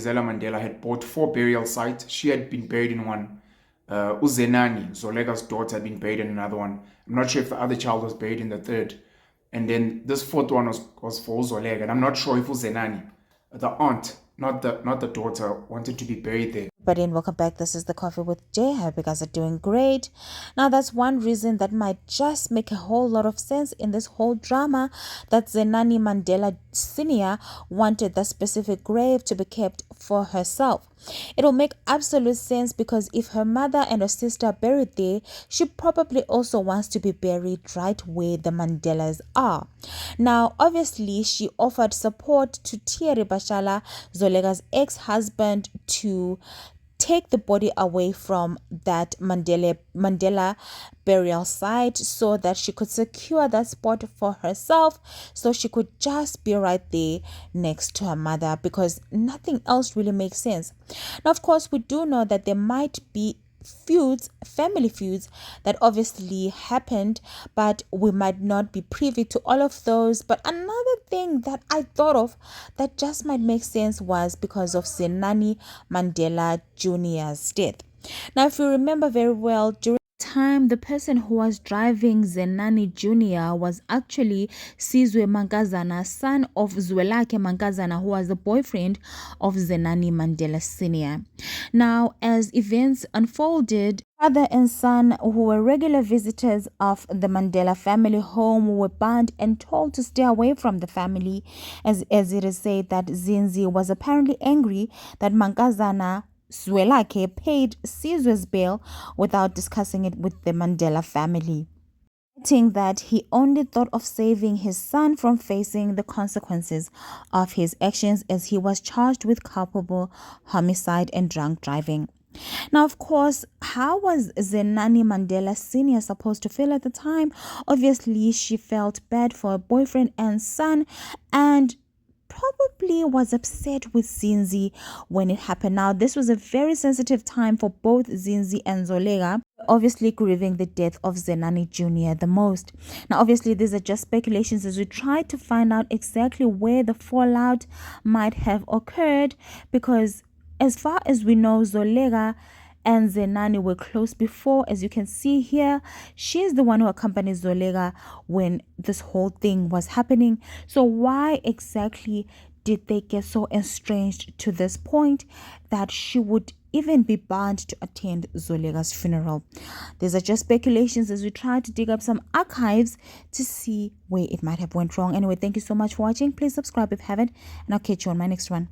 Gisela Mandela had bought 4 burial sites. She had been buried in one. Zenani, Zoleka's daughter, had been buried in another one. I'm not sure if the other child was buried in the third. And then this fourth one was for Zoleka. And I'm not sure if Zenani, the aunt, not the daughter, wanted to be buried there. But then welcome back. This is the Coffee with Jay. I hope you guys are doing great. Now that's one reason that might just make a whole lot of sense in this whole drama, that Zenani Mandela Snr wanted that specific grave to be kept for herself. It will make absolute sense because if her mother and her sister are buried there, she probably also wants to be buried right where the Mandelas are. Now, obviously, she offered support to Thierry Bashala, Zoleka's ex-husband, to take the body away from that Mandela burial site so that she could secure that spot for herself, so she could just be right there next to her mother, because nothing else really makes sense. Now, of course, we do know that there might be family feuds that obviously happened, but we might not be privy to all of those. But another thing that I thought of that just might make sense was because of Zenani Mandela Jr.'s death. Now, if you remember very well, during time, the person who was driving Zenani Jr. was actually Sizwe Mankazana, son of Zoleka Mankazana, who was the boyfriend of Zenani Mandela Snr. Now, as events unfolded, father and son, who were regular visitors of the Mandela family home, were banned and told to stay away from the family, as it is said that Zinzi was apparently angry that Mankazana Zoleka paid Sizwe's bail without discussing it with the Mandela family, stating that he only thought of saving his son from facing the consequences of his actions, as he was charged with culpable homicide and drunk driving. Now, of course, how was Zenani Mandela Snr supposed to feel at the time? Obviously, she felt bad for her boyfriend and son, and probably was upset with Zinzi when it happened. Now, this was a very sensitive time for both Zinzi and Zoleka, obviously grieving the death of Zenani Jr. the most. Now, obviously, these are just speculations as we try to find out exactly where the fallout might have occurred, because as far as we know, Zoleka and Zenani were close before. As you can see here, she's the one who accompanied Zoleka when this whole thing was happening. So why exactly did they get so estranged to this point that she would even be banned to attend Zoleka's funeral? These are just speculations as we try to dig up some archives to see where it might have went wrong. Anyway, thank you so much for watching. Please subscribe if you haven't, and I'll catch you on my next one.